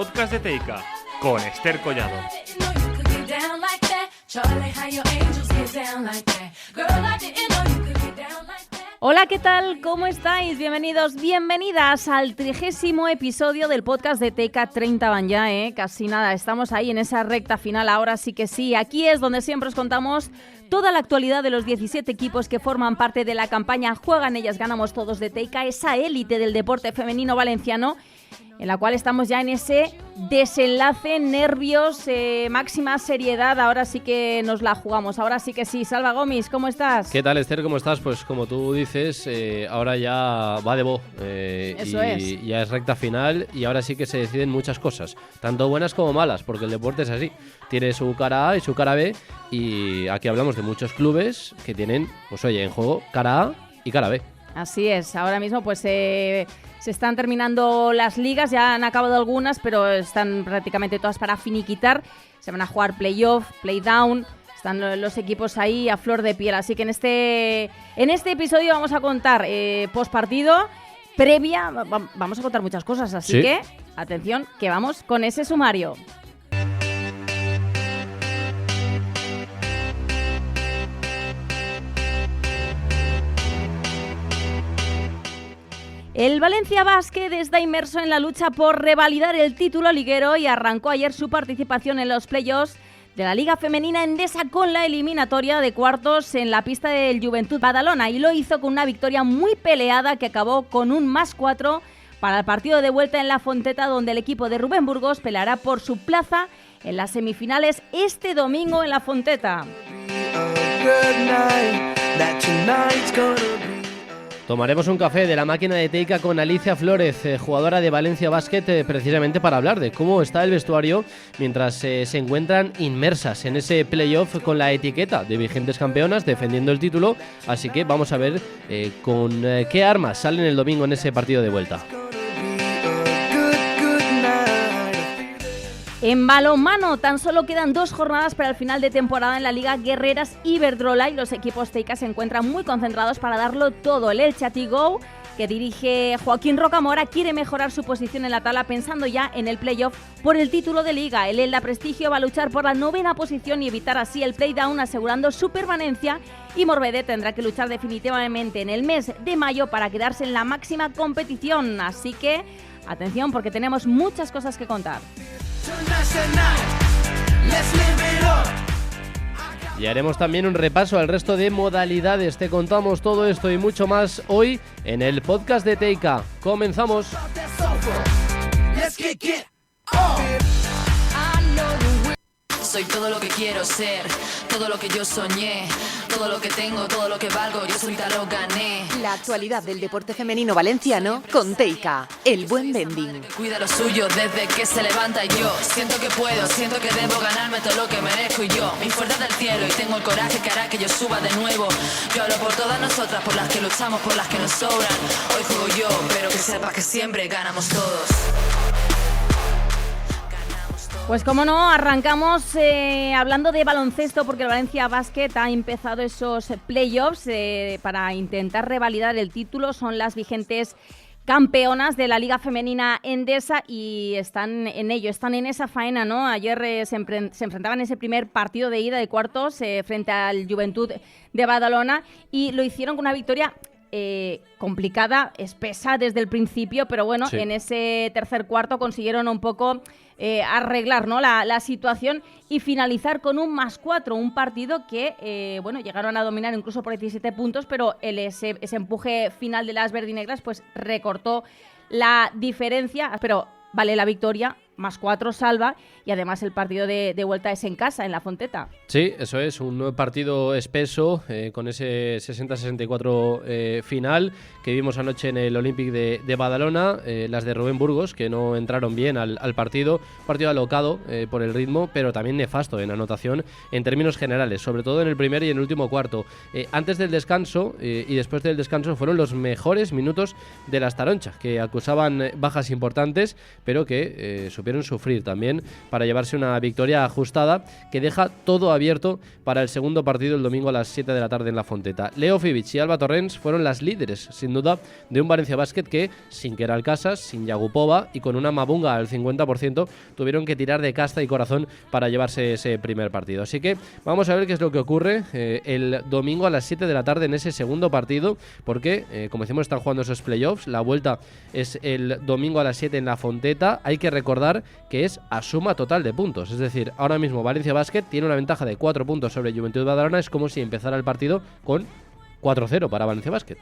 podcast de Teica, con Esther Collado. Hola, ¿qué tal? ¿Cómo estáis? Bienvenidos, bienvenidas al 30º episodio del podcast de Teica. 30 van ya, casi nada. Estamos ahí en esa recta final, ahora sí que sí. Aquí es donde siempre os contamos toda la actualidad de los 17 equipos que forman parte de la campaña Juegan Ellas, Ganamos Todos de Teica, esa élite del deporte femenino valenciano, en la cual estamos ya en ese desenlace, nervios, máxima seriedad. Ahora sí que nos la jugamos, ahora sí que sí. Salva Gomis, ¿cómo estás? ¿Qué tal, Esther? ¿Cómo estás? Pues como tú dices, ahora ya va de bo. Eso es. Ya es recta final y ahora sí que se deciden muchas cosas, tanto buenas como malas, porque el deporte es así. Tiene su cara A y su cara B, y aquí hablamos de muchos clubes que tienen, pues oye, en juego cara A y cara B. Así es, ahora mismo pues se están terminando las ligas, ya han acabado algunas, pero están prácticamente todas para finiquitar. Se van a jugar playoff, playdown, están los equipos ahí a flor de piel. Así que en este episodio vamos a contar postpartido, previa, vamos a contar muchas cosas, así ¿Sí? que atención, que vamos con ese sumario. El Valencia Basket está inmerso en la lucha por revalidar el título liguero y arrancó ayer su participación en los playoffs de la Liga Femenina Endesa con la eliminatoria de cuartos en la pista del Juventud Badalona, y lo hizo con una victoria muy peleada que acabó con un +4 para el partido de vuelta en La Fonteta, donde el equipo de Rubén Burgos peleará por su plaza en las semifinales este domingo en La Fonteta. Tomaremos un café de la máquina de Teica con Alicia Flórez, jugadora de Valencia Basket, precisamente para hablar de cómo está el vestuario mientras se encuentran inmersas en ese playoff con la etiqueta de vigentes campeonas defendiendo el título. Así que vamos a ver con qué armas salen el domingo en ese partido de vuelta. En balonmano, tan solo quedan 2 jornadas para el final de temporada en la Liga Guerreras Iberdrola, y los equipos Teica se encuentran muy concentrados para darlo todo. El Elche Athletic, que dirige Joaquín Rocamora, quiere mejorar su posición en la tabla pensando ya en el playoff por el título de Liga. El Elda Prestigio va a luchar por la 9ª posición y evitar así el playdown, asegurando su permanencia, y Morbede tendrá que luchar definitivamente en el mes de mayo para quedarse en la máxima competición. Así que atención, porque tenemos muchas cosas que contar. Y haremos también un repaso al resto de modalidades. Te contamos todo esto y mucho más hoy en el podcast de Teica. ¡Comenzamos! Soy todo lo que quiero ser, todo lo que yo soñé, todo lo que tengo, todo lo que valgo, yo soy tal lo gané. La actualidad del deporte femenino valenciano con Teica, el buen vending. Cuida lo suyo desde que se levanta, y yo siento que puedo, siento que debo ganarme todo lo que merezco, y yo, mi fuerza del cielo, y tengo el coraje que hará que yo suba de nuevo. Yo hablo por todas nosotras, por las que luchamos, por las que nos sobran. Hoy juego yo, pero que sepa que siempre ganamos todos. Pues como no, arrancamos hablando de baloncesto, porque el Valencia Basket ha empezado esos playoffs para intentar revalidar el título. Son las vigentes campeonas de la Liga Femenina Endesa y están en ello, están en esa faena, ¿no? Ayer se enfrentaban en ese primer partido de ida de cuartos frente al Juventud de Badalona, y lo hicieron con una victoria complicada, espesa desde el principio, pero bueno, sí. En ese tercer cuarto consiguieron un poco arreglar, ¿no?, la situación y finalizar con un +4, un partido que llegaron a dominar incluso por 17 puntos, pero ese empuje final de las verdinegras pues recortó la diferencia, pero vale la victoria, +4 salva, y además el partido de vuelta es en casa, en La Fonteta. Sí, eso es, un nuevo partido espeso con ese 60-64 final que vimos anoche en el Olympic de Badalona, las de Rubén Burgos, que no entraron bien al partido alocado por el ritmo, pero también nefasto en anotación en términos generales, sobre todo en el primer y en el último cuarto. Antes del descanso y después del descanso fueron los mejores minutos de las Taronchas, que acusaban bajas importantes, pero que supieron supieron sufrir también para llevarse una victoria ajustada que deja todo abierto para el segundo partido el domingo a las 7 de la tarde en La Fonteta. Leo Fibic y Alba Torrens fueron las líderes, sin duda, de un Valencia Basket que, sin Keral Casas, sin Yagupova y con una Mabunga al 50%, tuvieron que tirar de casta y corazón para llevarse ese primer partido. Así que vamos a ver qué es lo que ocurre el domingo a las 7 de la tarde en ese segundo partido, porque, como decimos, están jugando esos playoffs. La vuelta es el domingo a las 7 en La Fonteta. Hay que recordar que es a suma total de puntos, es decir, ahora mismo Valencia Basket tiene una ventaja de 4 puntos sobre Juventud Badalona. Es como si empezara el partido con 4-0 para Valencia Basket.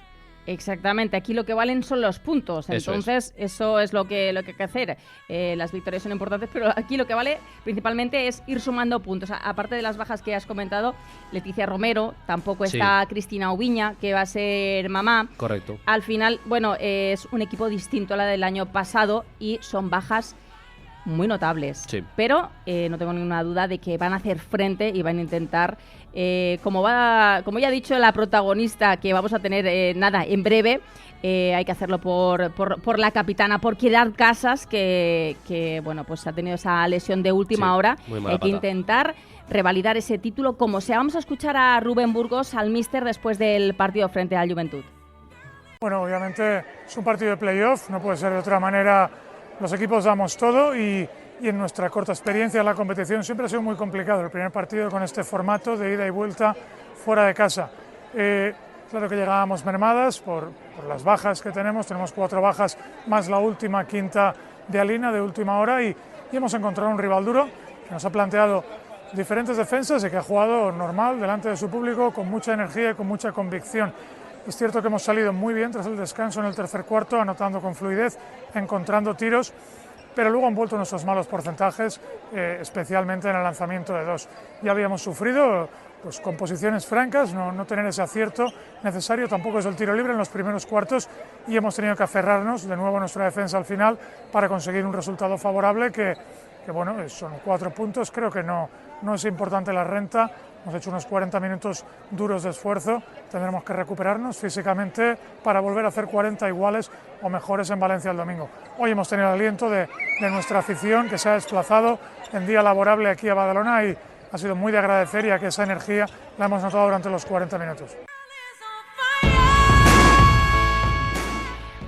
Exactamente, aquí lo que valen son los puntos, entonces eso es lo que hay que hacer. Las victorias son importantes, pero aquí lo que vale principalmente es ir sumando puntos. Aparte de las bajas que has comentado, Leticia Romero, tampoco está Cristina Ubiña, que va a ser mamá. Correcto. Al final, bueno, es un equipo distinto a la del año pasado y son bajas muy notables, pero no tengo ninguna duda de que van a hacer frente y van a intentar, como ya ha dicho la protagonista que vamos a tener en breve, hay que hacerlo por la capitana, por Keral Casas, que bueno, pues ha tenido esa lesión de última hora. Hay que intentar revalidar ese título como sea. Vamos a escuchar a Rubén Burgos, al míster, después del partido frente al Juventud. Bueno, obviamente es un partido de playoff, no puede ser de otra manera. Los equipos damos todo y en nuestra corta experiencia en la competición siempre ha sido muy complicado el primer partido con este formato de ida y vuelta fuera de casa. Claro que llegábamos mermadas por las bajas que tenemos 4 bajas más la última quinta de Alina de última hora y hemos encontrado un rival duro que nos ha planteado diferentes defensas y que ha jugado normal delante de su público con mucha energía y con mucha convicción. Es cierto que hemos salido muy bien tras el descanso en el tercer cuarto, anotando con fluidez, encontrando tiros, pero luego han vuelto nuestros malos porcentajes, especialmente en el lanzamiento de 2. Ya habíamos sufrido pues, con posiciones francas, no tener ese acierto necesario, tampoco es el tiro libre en los primeros cuartos y hemos tenido que aferrarnos de nuevo a nuestra defensa al final para conseguir un resultado favorable que bueno, son 4 puntos, creo que no es importante la renta. Hemos hecho unos 40 minutos duros de esfuerzo, tendremos que recuperarnos físicamente para volver a hacer 40 iguales o mejores en Valencia el domingo. Hoy hemos tenido el aliento de nuestra afición que se ha desplazado en día laborable aquí a Badalona y ha sido muy de agradecer, ya que esa energía la hemos notado durante los 40 minutos.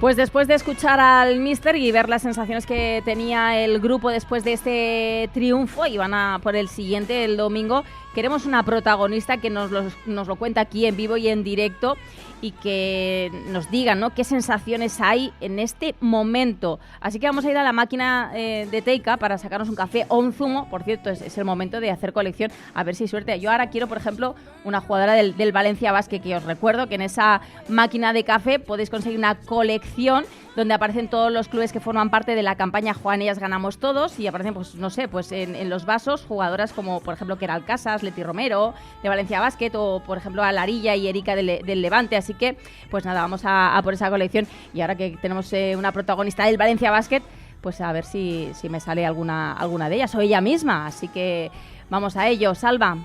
Pues después de escuchar al míster y ver las sensaciones que tenía el grupo después de este triunfo, y van a por el siguiente el domingo, queremos una protagonista que nos lo cuenta aquí en vivo y en directo y que nos diga, ¿no?, qué sensaciones hay en este momento. Así que vamos a ir a la máquina de Teica para sacarnos un café o un zumo. Por cierto, es el momento de hacer colección, a ver si hay suerte. Yo ahora quiero, por ejemplo, una jugadora del Valencia Basket, que os recuerdo que en esa máquina de café podéis conseguir una colección donde aparecen todos los clubes que forman parte de la campaña Juan Ellas Ganamos Todos, y aparecen, pues no sé, pues en los vasos jugadoras como, por ejemplo, Keral Casas, Leti Romero, de Valencia Basket, o, por ejemplo, a Larilla y Erika del Levante. Así que, pues nada, vamos a por esa colección. Y ahora que tenemos una protagonista del Valencia Basket, pues a ver si me sale alguna de ellas, o ella misma. Así que vamos a ello. Salva.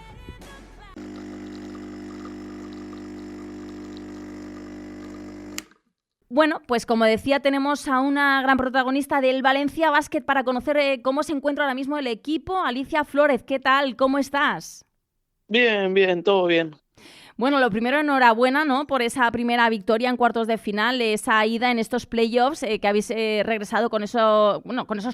Bueno, pues como decía, tenemos a una gran protagonista del Valencia Basket para conocer cómo se encuentra ahora mismo el equipo. Alicia Flórez, ¿qué tal? ¿Cómo estás? Bien, todo bien. Bueno, lo primero, enhorabuena, ¿no?, por esa primera victoria en cuartos de final, esa ida en estos playoffs, que habéis regresado con esos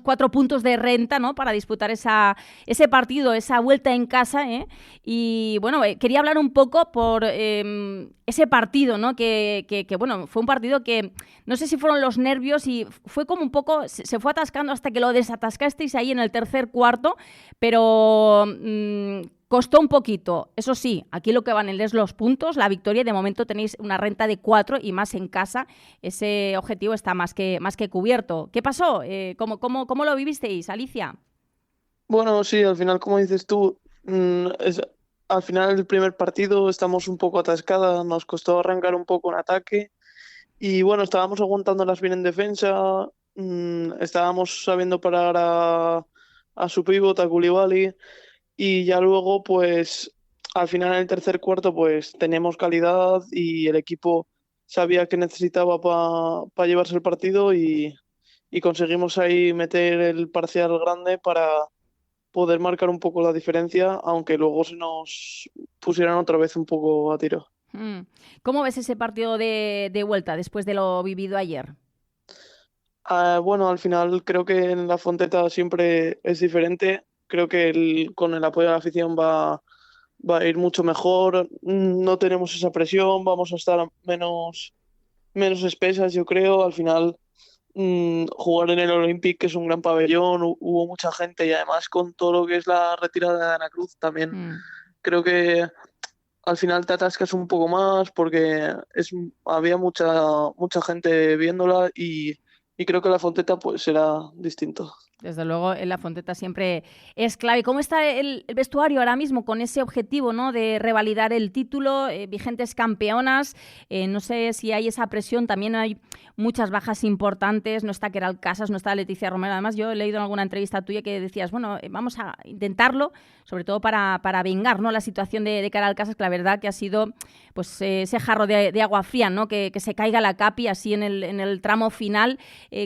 4 puntos de renta, ¿no?, para disputar ese partido, esa vuelta en casa, ¿eh? Y bueno, quería hablar un poco por ese partido, ¿no?, que bueno, fue un partido que no sé si fueron los nervios y fue como un poco, se fue atascando hasta que lo desatascasteis ahí en el tercer cuarto, pero costó un poquito. Eso sí, aquí lo que van es los puntos, la victoria, y de momento tenéis una renta de 4 y más en casa. Ese objetivo está más que cubierto. ¿Qué pasó? ¿Cómo lo vivisteis, Alicia? Bueno, sí, al final, como dices tú, al final del primer partido estamos un poco atascadas, nos costó arrancar un poco en ataque y bueno, estábamos aguantándolas bien en defensa, estábamos sabiendo parar a su pívot, a Coulibaly. Y ya luego, pues, al final en el tercer cuarto, pues, teníamos calidad y el equipo sabía que necesitaba para llevarse el partido y y conseguimos ahí meter el parcial grande para poder marcar un poco la diferencia, aunque luego se nos pusieran otra vez un poco a tiro. ¿Cómo ves ese partido de vuelta después de lo vivido ayer? Bueno, al final creo que en la Fonteta siempre es diferente. Creo que con el apoyo de la afición va a ir mucho mejor. No tenemos esa presión, vamos a estar menos espesas, yo creo. Al final, jugar en el Olympic, que es un gran pabellón, hubo mucha gente y además con todo lo que es la retirada de Ana Cruz también creo que al final te atascas un poco más porque había mucha gente viéndola y creo que la Fonteta pues será distinto. Desde luego, en la Fonteta siempre es clave. ¿Cómo está el vestuario ahora mismo con ese objetivo, ¿no?, de revalidar el título, vigentes campeonas? No sé si hay esa presión, también hay muchas bajas importantes, no está Queralt Casas, no está Leticia Romero. Además, yo he leído en alguna entrevista tuya que decías, bueno, vamos a intentarlo, sobre todo para vengar, ¿no?, la situación de Queralt Casas, que la verdad que ha sido pues ese jarro de agua fría, ¿no?, que se caiga la capi así en el tramo final.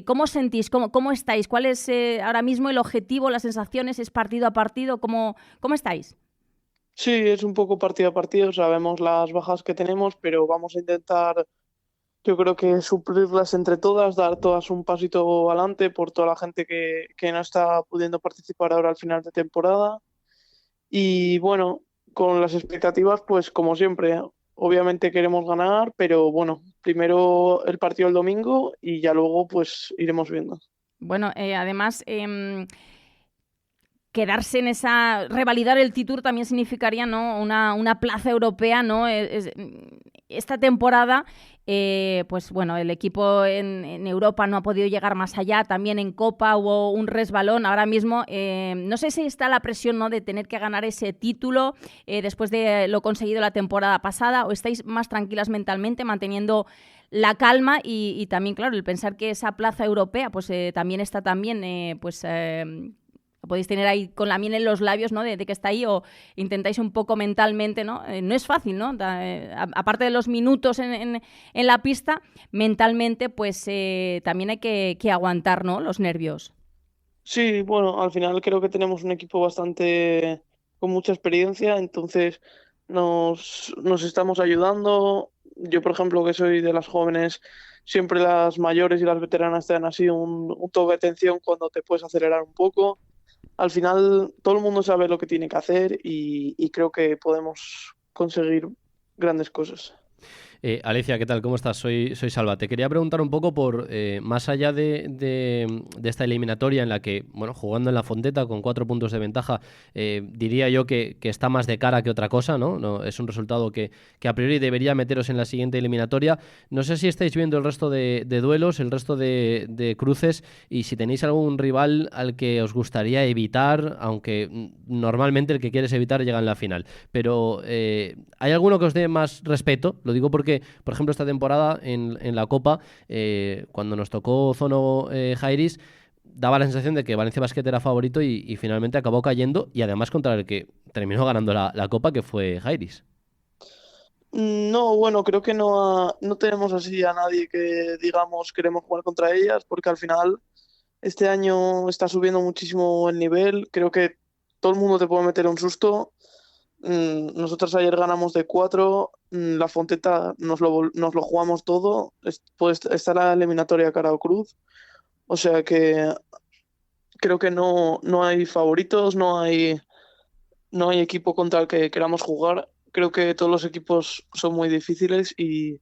¿Cómo sentís? ¿Cómo estáis? ¿Cuál es ahora mismo el objetivo, las sensaciones? ¿Es partido a partido? ¿Cómo estáis? Sí, es un poco partido a partido, sabemos las bajas que tenemos, pero vamos a intentar, yo creo que suplirlas entre todas, dar todas un pasito adelante por toda la gente que no está pudiendo participar ahora al final de temporada. Y bueno, con las expectativas, pues como siempre, obviamente queremos ganar, pero bueno, primero el partido el domingo y ya luego pues iremos viendo. Bueno, además, quedarse en revalidar el título también significaría, ¿no?, una plaza europea, ¿no? Esta temporada, pues bueno, el equipo en Europa no ha podido llegar más allá, también en Copa hubo un resbalón. Ahora mismo, no sé si está la presión, ¿no?, de tener que ganar ese título después de lo conseguido la temporada pasada, o estáis más tranquilas mentalmente, manteniendo la calma y también, claro, el pensar que esa plaza europea pues también está podéis tener ahí con la miel en los labios, ¿no?, de que está ahí, o intentáis un poco mentalmente, ¿no? No es fácil, ¿no? Aparte de los minutos en la pista, mentalmente pues también hay que aguantar, ¿no?, los nervios. Sí, bueno, al final creo que tenemos un equipo bastante con mucha experiencia, entonces nos estamos ayudando. Yo, por ejemplo, que soy de las jóvenes, siempre las mayores y las veteranas te dan así un toque de atención cuando te puedes acelerar un poco. Al final todo el mundo sabe lo que tiene que hacer y creo que podemos conseguir grandes cosas. Alicia, ¿qué tal? ¿Cómo estás? Soy Salva. Te quería preguntar un poco por, más allá de esta eliminatoria en la que, bueno, jugando en la Fonteta con 4 puntos de ventaja, diría yo que está más de cara que otra cosa, ¿no? No, es un resultado que a priori debería meteros en la siguiente eliminatoria. No sé si estáis viendo el resto de duelos, el resto de cruces, y si tenéis algún rival al que os gustaría evitar, aunque normalmente el que quieres evitar llega en la final. Pero ¿hay alguno que os dé más respeto? Lo digo porque, por ejemplo, esta temporada en la Copa, cuando nos tocó Zono Jairis, daba la sensación de que Valencia Basket era favorito y finalmente acabó cayendo, y además contra el que terminó ganando la Copa, que fue Jairis. No, bueno, creo que no tenemos así a nadie que digamos queremos jugar contra ellas, porque al final este año está subiendo muchísimo el nivel. Creo que todo el mundo te puede meter un susto. Nosotros ayer ganamos de 4, la Fonteta nos lo jugamos todo, pues está la eliminatoria cara o cruz, o sea que creo que no hay favoritos, no hay equipo contra el que queramos jugar. Creo que todos los equipos son muy difíciles y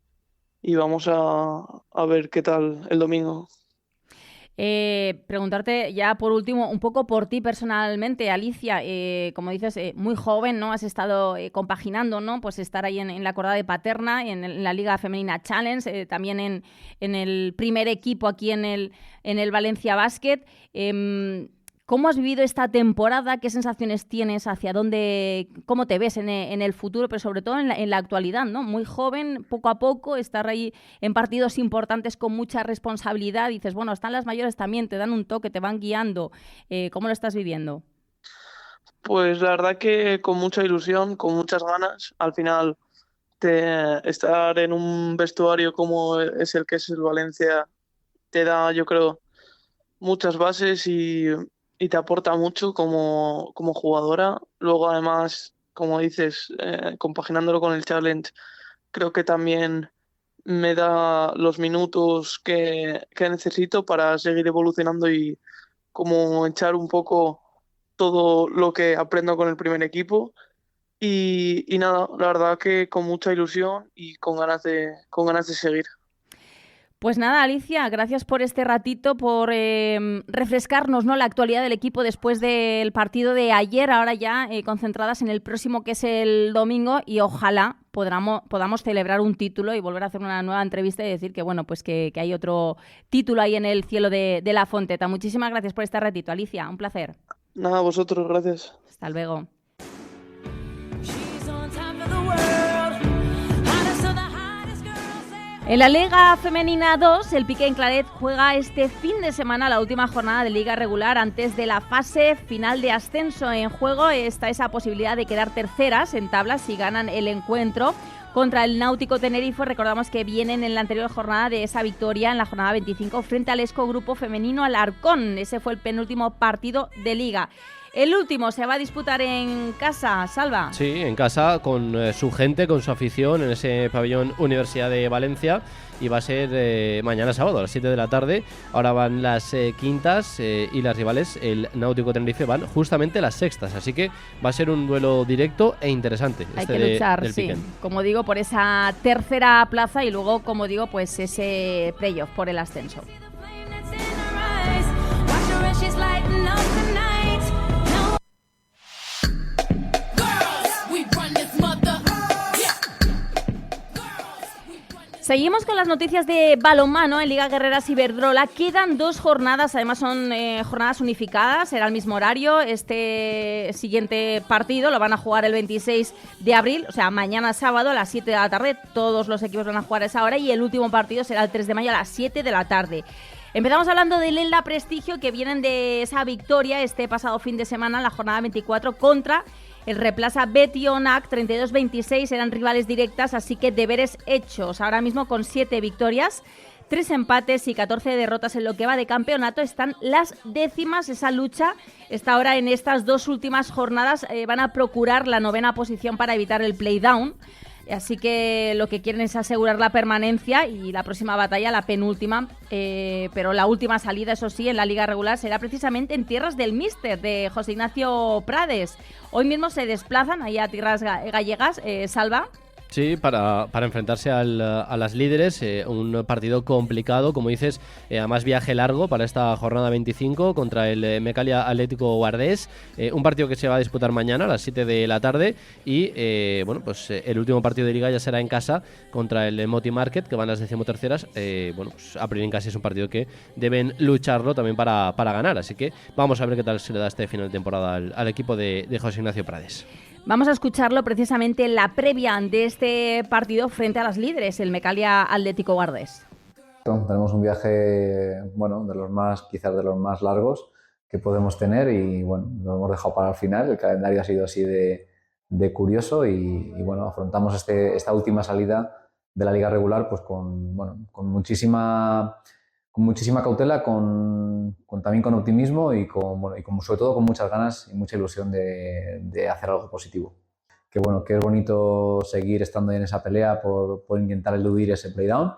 vamos a ver qué tal el domingo. Preguntarte ya por último un poco por ti personalmente, Alicia. Como dices, muy joven, ¿no? Has estado compaginando, ¿no?, pues estar ahí en la Cordada de Paterna, en la Liga Femenina Challenge, también en el primer equipo aquí en el Valencia Basket. ¿Cómo has vivido esta temporada? ¿Qué sensaciones tienes? ¿Hacia dónde? ¿Cómo te ves en el futuro? Pero sobre todo en la actualidad, ¿no? Muy joven, poco a poco, estar ahí en partidos importantes con mucha responsabilidad. Dices, bueno, están las mayores también, te dan un toque, te van guiando. ¿Cómo lo estás viviendo? Pues la verdad que con mucha ilusión, con muchas ganas. Al final, estar en un vestuario como es el Valencia te da, yo creo, muchas bases y te aporta mucho como jugadora. Luego, además, como dices, compaginándolo con el challenge, creo que también me da los minutos que necesito para seguir evolucionando y como echar un poco todo lo que aprendo con el primer equipo. Y nada, la verdad que con mucha ilusión y con ganas de seguir. Pues nada, Alicia, gracias por este ratito, por refrescarnos, ¿no?, la actualidad del equipo después del partido de ayer, ahora ya concentradas en el próximo, que es el domingo, y ojalá podamos celebrar un título y volver a hacer una nueva entrevista y decir que, bueno, pues que hay otro título ahí en el cielo de la Fonteta. Muchísimas gracias por este ratito, Alicia, un placer. Nada, vosotros, gracias. Hasta luego. En la Liga Femenina 2, el Piqué en Claret juega este fin de semana la última jornada de Liga regular antes de la fase final de ascenso. En juego está esa posibilidad de quedar terceras en tablas si ganan el encuentro contra el Náutico Tenerife. Recordamos que vienen en la anterior jornada de esa victoria en la jornada 25 frente al Esco Grupo Femenino Alarcón. Ese fue el penúltimo partido de Liga. El último se va a disputar en casa, Salva. Sí, en casa, con su gente, con su afición, en ese pabellón Universidad de Valencia. Y va a ser mañana sábado a las 7 de la tarde. Ahora van las quintas y las rivales, el Náutico Tenerife, van justamente las sextas. Así que va a ser un duelo directo e interesante. Hay que luchar, sí. Piquen. Como digo, por esa tercera plaza y luego, como digo, pues ese playoff por el ascenso. Seguimos con las noticias de balonmano en Liga Guerreras Iberdrola. Quedan 2 jornadas, además son jornadas unificadas, será el mismo horario. Este siguiente partido lo van a jugar el 26 de abril, o sea, mañana sábado a las 7 de la tarde. Todos los equipos van a jugar a esa hora y el último partido será el 3 de mayo a las 7 de la tarde. Empezamos hablando del Elda Prestigio, que vienen de esa victoria este pasado fin de semana en la jornada 24 contra el Replaza Betionac, 32-26, eran rivales directas, así que deberes hechos. Ahora mismo con 7 victorias, 3 empates y 14 derrotas en lo que va de campeonato. Están las décimas, esa lucha está ahora en estas 2 últimas jornadas. Van a procurar la 9ª posición para evitar el playdown. Así que lo que quieren es asegurar la permanencia y la próxima batalla, la penúltima, pero la última salida, eso sí, en la liga regular será precisamente en tierras del míster, de José Ignacio Prades. Hoy mismo se desplazan ahí a tierras gallegas, Salva. Sí, para enfrentarse a las líderes, un partido complicado, como dices, además viaje largo para esta jornada 25 contra el Mecalia Atlético Guardés, un partido que se va a disputar mañana a las 7 de la tarde y bueno, pues el último partido de Liga ya será en casa contra el Moti Market, que van las 13º. Bueno, pues a priori en casa es un partido que deben lucharlo también para ganar, así que vamos a ver qué tal se le da este final de temporada al equipo de José Ignacio Prades. Vamos a escucharlo precisamente en la previa de este partido frente a las líderes, el Mecalia Atlético Guardés. Tenemos un viaje, bueno, quizás de los más largos que podemos tener y bueno, lo hemos dejado para el final. El calendario ha sido así de curioso y bueno, afrontamos esta última salida de la liga regular pues con muchísima cautela, también con optimismo y sobre todo con muchas ganas y mucha ilusión de hacer algo positivo. Que es bonito seguir estando en esa pelea por intentar eludir ese playdown,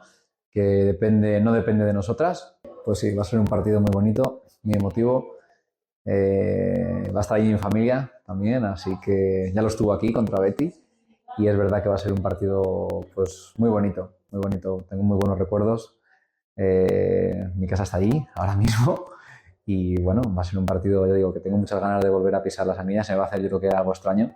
que no depende de nosotras. Pues sí, va a ser un partido muy bonito, muy emotivo. Va a estar allí mi familia también, así que ya lo estuvo aquí contra Betty y es verdad que va a ser un partido pues muy bonito, muy bonito. Tengo muy buenos recuerdos. Mi casa está allí ahora mismo y bueno, va a ser un partido, yo digo, que tengo muchas ganas de volver a pisar las anillas. Se me va a hacer, yo creo que algo extraño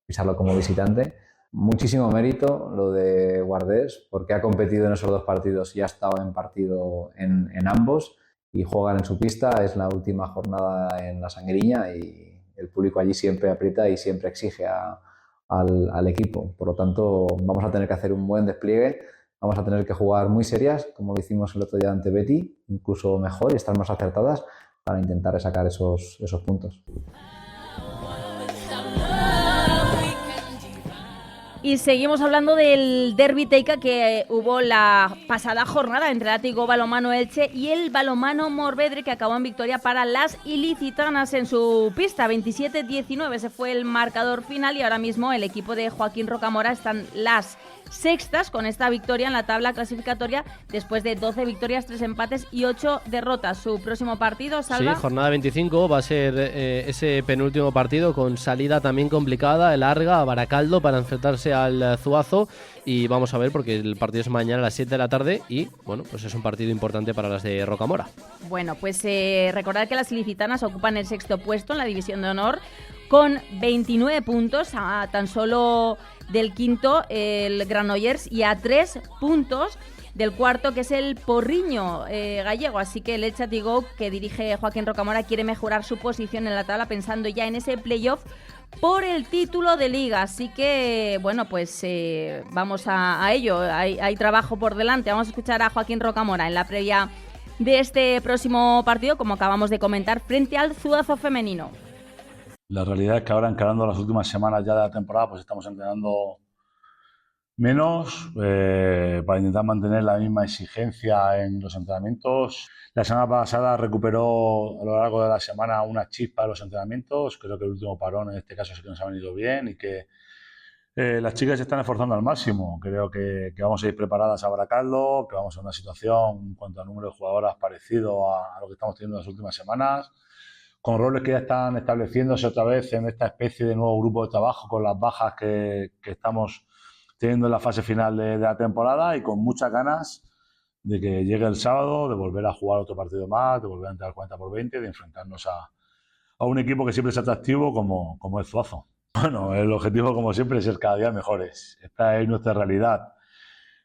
pisarlo como visitante. Muchísimo mérito lo de Guardés porque ha competido en esos 2 partidos y ha estado en partido en ambos y juegan en su pista. Es la última jornada en la Sangriña y el público allí siempre aprieta y siempre exige al equipo. Por lo tanto, vamos a tener que hacer un buen despliegue. Vamos a tener que jugar muy serias, como lo hicimos el otro día ante Betty, incluso mejor y estar más acertadas para intentar sacar esos puntos. Y seguimos hablando del Derbi Teica que hubo la pasada jornada entre el Athletic Balonmano Elche y el Balonmano Morvedre, que acabó en victoria para las ilicitanas en su pista. 27-19, ese fue el marcador final, y ahora mismo el equipo de Joaquín Rocamora están las sextas con esta victoria en la tabla clasificatoria después de 12 victorias, 3 empates y 8 derrotas. Su próximo partido, Salva. Sí, jornada 25 va a ser ese penúltimo partido con salida también complicada, larga, a Baracaldo para enfrentarse al Zuazo, y vamos a ver porque el partido es mañana a las 7 de la tarde y bueno, pues es un partido importante para las de Rocamora. Bueno, pues recordad que las ilicitanas ocupan el sexto puesto en la división de honor con 29 puntos, a tan solo del quinto, el Granollers, y a 3 puntos del cuarto, que es el Porriño gallego. Así que el Elche Athletic, que dirige Joaquín Rocamora, quiere mejorar su posición en la tabla pensando ya en ese playoff por el título de liga. Así que, bueno, pues vamos a ello. Hay trabajo por delante. Vamos a escuchar a Joaquín Rocamora en la previa de este próximo partido, como acabamos de comentar, frente al Zuazo femenino. La realidad es que ahora, encarando las últimas semanas ya de la temporada, pues estamos entrenando menos para intentar mantener la misma exigencia en los entrenamientos. La semana pasada recuperó a lo largo de la semana una chispa de los entrenamientos. Creo que el último parón en este caso sí que nos ha venido bien y que las chicas se están esforzando al máximo. Creo que vamos a ir preparadas a Baracaldo, que vamos a una situación en cuanto a número de jugadoras parecido a lo que estamos teniendo en las últimas semanas, con roles que ya están estableciéndose otra vez en esta especie de nuevo grupo de trabajo con las bajas que estamos teniendo en la fase final de la temporada, y con muchas ganas de que llegue el sábado, de volver a jugar otro partido más, de volver a entrar 40-20, de enfrentarnos a un equipo que siempre es atractivo como el Zuazo. Bueno, el objetivo, como siempre, es ser cada día mejores. Esta es nuestra realidad.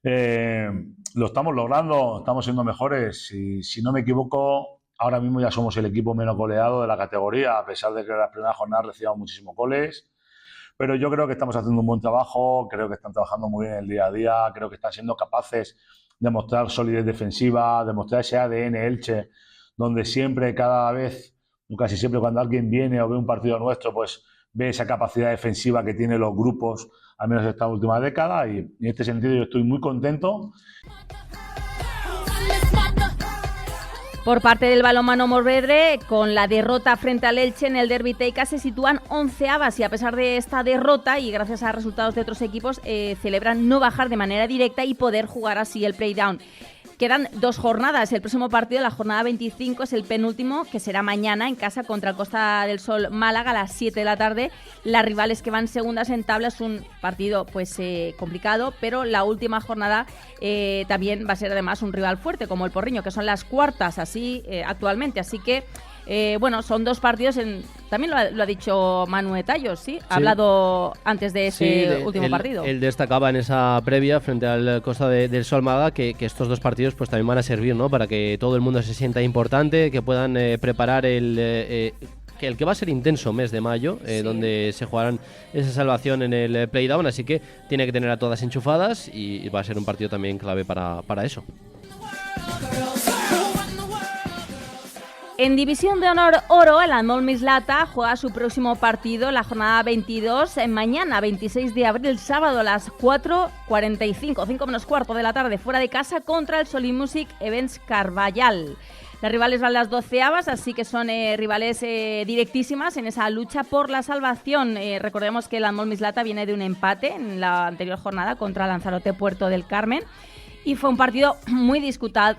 Lo estamos logrando, estamos siendo mejores, y si no me equivoco, ahora mismo ya somos el equipo menos goleado de la categoría, a pesar de que en las primeras jornadas recibimos muchísimos goles. Pero yo creo que estamos haciendo un buen trabajo, creo que están trabajando muy bien el día a día, creo que están siendo capaces de mostrar solidez defensiva, de mostrar ese ADN Elche, donde siempre, cada vez, casi siempre cuando alguien viene o ve un partido nuestro, pues ve esa capacidad defensiva que tienen los grupos, al menos esta última década, y en este sentido yo estoy muy contento. Por parte del Balonmano Morvedre, con la derrota frente al Elche en el Derbi Teica, se sitúan 11avas, y a pesar de esta derrota y gracias a resultados de otros equipos, celebran no bajar de manera directa y poder jugar así el play-down. Quedan 2 jornadas. El próximo partido, la jornada 25, es el penúltimo, que será mañana en casa contra el Costa del Sol Málaga a las 7 de la tarde. Las rivales que van segundas en tabla, es un partido pues complicado, pero la última jornada también va a ser además un rival fuerte como el Porriño, que son las cuartas así actualmente. Así que bueno, son 2 partidos, también lo ha dicho Manu Tallos, ¿sí? Ha hablado antes de ese último partido. Él destacaba en esa previa frente al Costa del Sol Málaga que estos 2 partidos pues también van a servir, ¿no?, para que todo el mundo se sienta importante, que puedan preparar el que va a ser intenso mes de mayo, donde se jugarán esa salvación en el playdown, así que tiene que tener a todas enchufadas y va a ser un partido también clave para eso. En División de Honor Oro, el Andol Mislata juega su próximo partido, la jornada 22, mañana 26 de abril, sábado a las 4:45, 5 menos cuarto de la tarde, fuera de casa contra el Solimusic Events Carballal. Las rivales van las 12avas, así que son rivales directísimas en esa lucha por la salvación. Recordemos que el Andol Mislata viene de un empate en la anterior jornada contra Lanzarote Puerto del Carmen. Y fue un partido muy disputado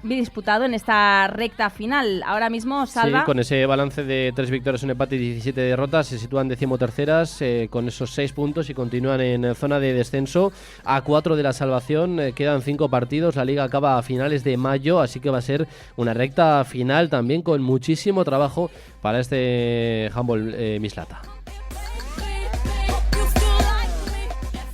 en esta recta final. Ahora mismo, Salva... Sí, con ese balance de 3 victorias, un empate y 17 derrotas, se sitúan decimoterceras con esos 6 puntos y continúan en zona de descenso a 4 de la salvación. Quedan 5 partidos, la liga acaba a finales de mayo, así que va a ser una recta final también con muchísimo trabajo para este handball Mislata.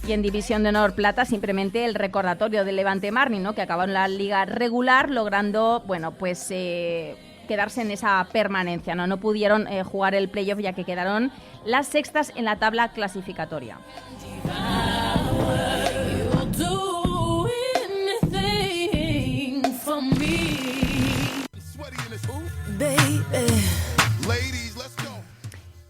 Y en División de Honor Plata, simplemente el recordatorio del Levante Marni, ¿no?, que acabó en la liga regular, logrando, bueno, pues quedarse en esa permanencia, ¿no? No pudieron jugar el playoff, ya que quedaron las sextas en la tabla clasificatoria.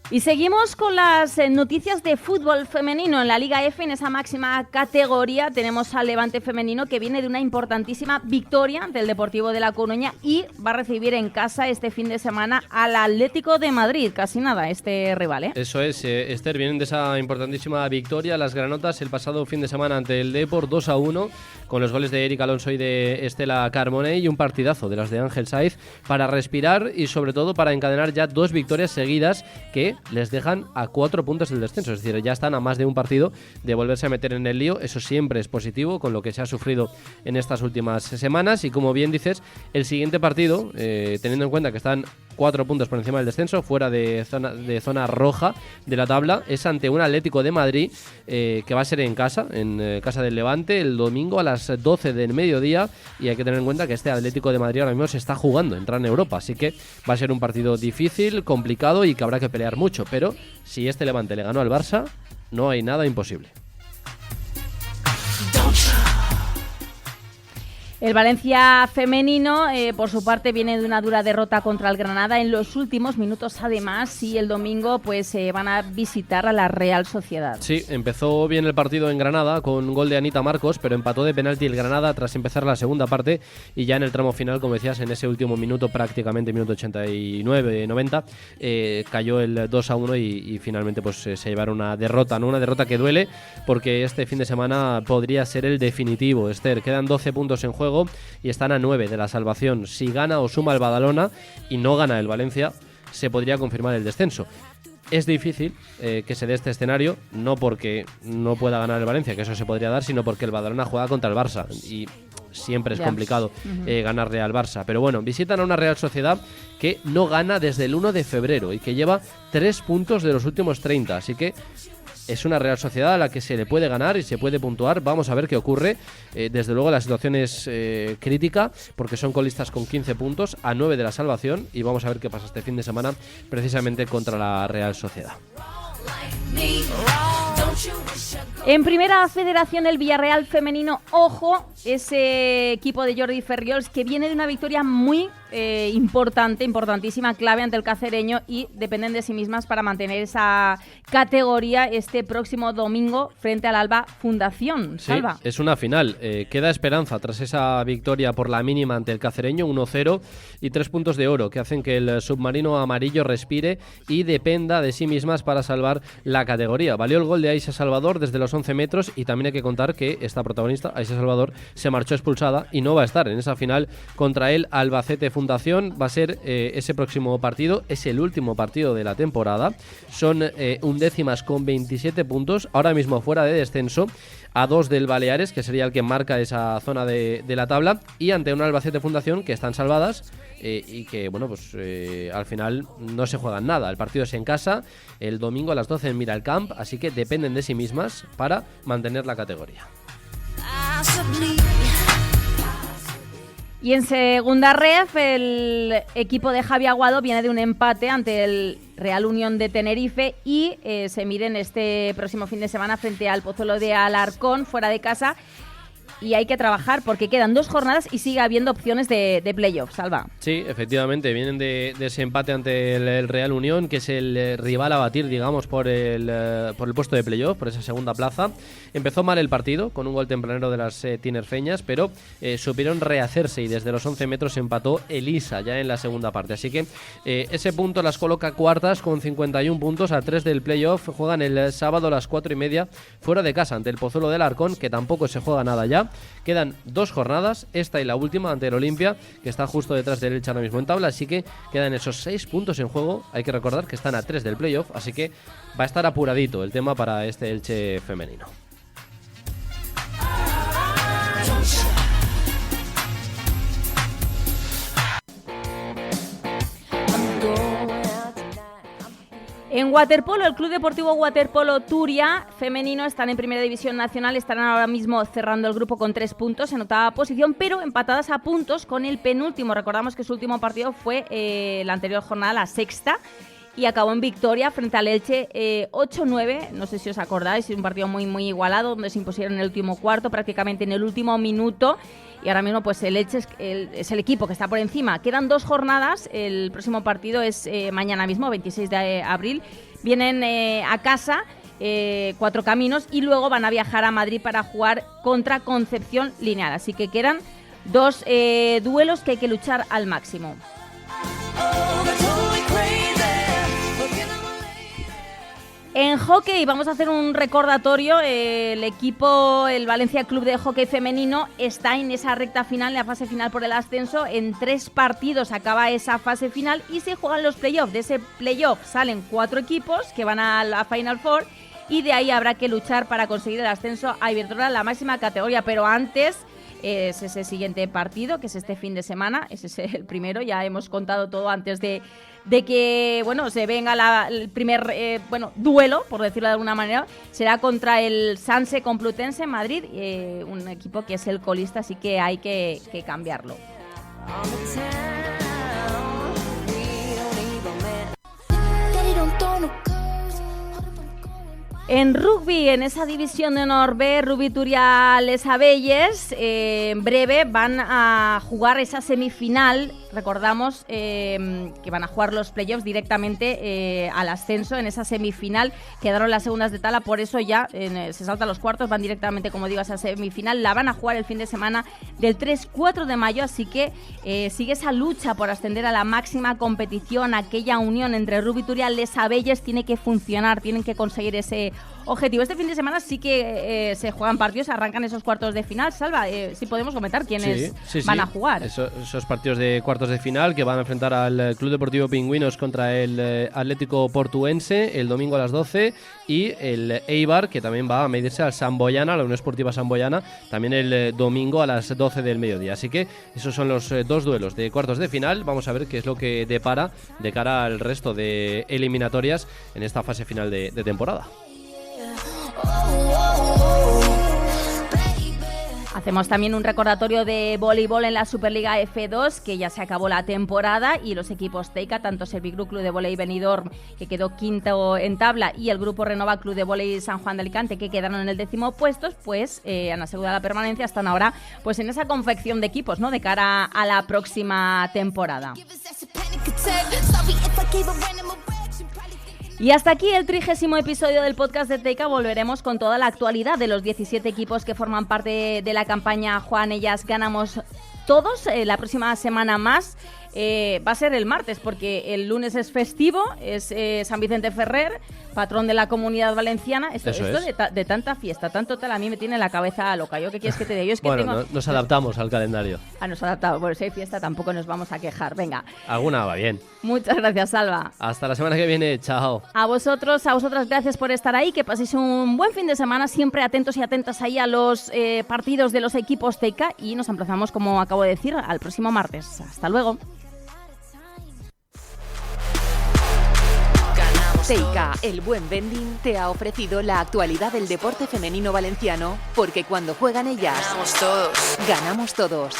Y seguimos con las noticias de fútbol femenino. En la Liga F, en esa máxima categoría, tenemos al Levante femenino, que viene de una importantísima victoria del Deportivo de La Coruña y va a recibir en casa este fin de semana al Atlético de Madrid. Casi nada este rival, ¿eh? Eso es, Esther, vienen de esa importantísima victoria las granotas el pasado fin de semana ante el Depor 2-1, con los goles de Eric Alonso y de Estela Carmone, y un partidazo de las de Ángel Saiz para respirar y sobre todo para encadenar ya 2 victorias seguidas que les dejan a 4 puntos del descenso. Es decir, ya están a más de un partido de volverse a meter en el lío. Eso siempre es positivo con lo que se ha sufrido en estas últimas semanas. Y como bien dices, el siguiente partido, teniendo en cuenta que están 4 puntos por encima del descenso, fuera de zona roja de la tabla, es ante un Atlético de Madrid que va a ser en casa del Levante, el domingo a las 12 del mediodía. Y hay que tener en cuenta que este Atlético de Madrid ahora mismo se está jugando entrar en Europa, así que va a ser un partido difícil, complicado y que habrá que pelear mucho. Pero si este Levante le ganó al Barça, no hay nada imposible. El Valencia femenino, por su parte, viene de una dura derrota contra el Granada en los últimos minutos, además, y el domingo pues van a visitar a la Real Sociedad. Sí, empezó bien el partido en Granada con gol de Anita Marcos, pero empató de penalti el Granada tras empezar la segunda parte, y ya en el tramo final, como decías, en ese último minuto, prácticamente minuto 89-90, cayó el 2-1 y finalmente pues se llevaron una derrota, ¿no? Una derrota que duele, porque este fin de semana podría ser el definitivo, Esther. Quedan 12 puntos en juego y están a 9 de la salvación. Si gana o suma el Badalona y no gana el Valencia, se podría confirmar el descenso. Es difícil que se dé este escenario, no porque no pueda ganar el Valencia, que eso se podría dar, sino porque el Badalona juega contra el Barça y siempre es complicado ganarle al Barça. Pero bueno, visitan a una Real Sociedad que no gana desde el 1 de febrero y que lleva 3 puntos de los últimos 30, así que es una Real Sociedad a la que se le puede ganar y se puede puntuar. Vamos a ver qué ocurre. Desde luego la situación es crítica, porque son colistas con 15 puntos, a 9 de la salvación, y vamos a ver qué pasa este fin de semana precisamente contra la Real Sociedad. En Primera Federación, el Villarreal femenino, ojo, ese equipo de Jordi Ferriols, que viene de una victoria muy importantísima, clave ante el Cacereño, y dependen de sí mismas para mantener esa categoría este próximo domingo frente al Alba Fundación. Salva. Sí, es una final. Queda esperanza tras esa victoria por la mínima ante el Cacereño, 1-0, y 3 puntos de oro que hacen que el submarino amarillo respire y dependa de sí mismas para salvar la categoría. Valió el gol de Aisha Salvador desde los 11 metros, y también hay que contar que esta protagonista, Aisha Salvador, se marchó expulsada y no va a estar en esa final contra el Albacete Fundación. Va a ser ese próximo partido, es el último partido de la temporada. Son undécimas con 27 puntos, ahora mismo fuera de descenso, a 2 del Baleares, que sería el que marca esa zona de la tabla, y ante un Albacete Fundación que están salvadas y que, bueno, pues al final no se juegan nada. El partido es en casa, el domingo a las 12 en Miralcamp, así que dependen de sí mismas para mantener la categoría. Y en segunda ref, el equipo de Javi Aguado viene de un empate ante el Real Unión de Tenerife y se miden este próximo fin de semana frente al Pozuelo de Alarcón, fuera de casa. Y hay que trabajar porque quedan 2 jornadas y sigue habiendo opciones de playoff, Salva. Sí, efectivamente, vienen de ese empate ante el Real Unión, que es el rival a batir, digamos, por el puesto de playoff, por esa segunda plaza. Empezó mal el partido, con un gol tempranero de las tinerfeñas, pero supieron rehacerse y desde los 11 metros empató Elisa ya en la segunda parte. Así que ese punto las coloca cuartas con 51 puntos a 3 del playoff. Juegan el sábado a las 4:30 fuera de casa ante el Pozuelo del Alarcón, que tampoco se juega nada ya. Quedan 2 jornadas, esta y la última ante el Olimpia, que está justo detrás del Elche ahora mismo en tabla, así que quedan esos 6 puntos en juego. Hay que recordar que están a 3 del playoff, así que va a estar apuradito el tema para este Elche femenino. En waterpolo, el Club Deportivo Waterpolo Turia femenino están en Primera División Nacional, estarán ahora mismo cerrando el grupo con 3 puntos en octava posición, pero empatadas a puntos con el penúltimo. Recordamos que su último partido fue la anterior jornada, la sexta, y acabó en victoria frente al Elche 8-9, no sé si os acordáis, es un partido muy igualado, donde se impusieron en el último cuarto, prácticamente en el último minuto, y ahora mismo pues el Elche es el equipo que está por encima. Quedan 2 jornadas, el próximo partido es mañana mismo, 26 de abril, vienen a casa, Cuatro Caminos, y luego van a viajar a Madrid para jugar contra Concepción Lineal. Así que quedan 2 duelos que hay que luchar al máximo. En hockey vamos a hacer un recordatorio. El equipo, el Valencia Club de Hockey Femenino, está en esa recta final, en la fase final por el ascenso. En 3 partidos acaba esa fase final y se juegan los playoffs. De ese playoff salen 4 equipos que van a la Final Four y de ahí habrá que luchar para conseguir el ascenso a Iberdrola, la máxima categoría. Pero antes es ese siguiente partido, que es este fin de semana. Ese es el primero, ya hemos contado todo antes de que se venga el primer duelo, por decirlo de alguna manera. Será contra el Sanse Complutense en Madrid, un equipo que es el colista, así que hay que cambiarlo. En rugby, en esa división de honor B, Rugby Turia Les Abelles, en breve van a jugar esa semifinal. Recordamos que van a jugar los playoffs directamente al ascenso. En esa semifinal quedaron las segundas de tabla, por eso ya se saltan los cuartos, van directamente, como digo, a esa semifinal. La van a jugar el fin de semana del 3-4 de mayo, así que sigue esa lucha por ascender a la máxima competición. Aquella unión entre Rugby Turia Les Abelles tiene que funcionar, tienen que conseguir ese objetivo. Este fin de semana sí que se juegan partidos, arrancan esos cuartos de final. Salva, si podemos comentar quiénes van a jugar. Esos partidos de cuartos de final que van a enfrentar al Club Deportivo Pingüinos contra el Atlético Portuense el domingo a las 12, y el Eibar, que también va a medirse al Samboyana, la Unión Esportiva Samboyana, también el domingo a las 12 del mediodía. Así que esos son los 2 duelos de cuartos de final. Vamos a ver qué es lo que depara de cara al resto de eliminatorias en esta fase final de temporada. Hacemos también un recordatorio de voleibol en la Superliga F2, que ya se acabó la temporada, y los equipos Teica, tanto Servigroup Club de Voley Benidorm, que quedó quinto en tabla, y el grupo Renova Club de Voley San Juan de Alicante, que quedaron en el 10º puesto, pues han asegurado la permanencia. Están ahora pues en esa confección de equipos, ¿no?, de cara a la próxima temporada. Y hasta aquí el 30º episodio del podcast de Teica. Volveremos con toda la actualidad de los 17 equipos que forman parte de la campaña Juan Ellas Ganamos Todos. La próxima semana más va a ser el martes, porque el lunes es festivo, es San Vicente Ferrer, patrón de la Comunidad Valenciana. Esto de tanta fiesta, tanto tal, a mí me tiene la cabeza loca. ¿Yo qué quieres que te diga? Yo es que nos adaptamos al calendario. Nos adaptamos. Bueno, si hay fiesta tampoco nos vamos a quejar. Venga. Alguna va bien. Muchas gracias, Salva. Hasta la semana que viene. Chao. A vosotras, gracias por estar ahí. Que paséis un buen fin de semana. Siempre atentos y atentas ahí a los partidos de los equipos Teica. Y nos emplazamos, como acabo de decir, al próximo martes. Hasta luego. Teica, el buen vending, te ha ofrecido la actualidad del deporte femenino valenciano, porque cuando juegan ellas, Ganamos todos. Ganamos todos.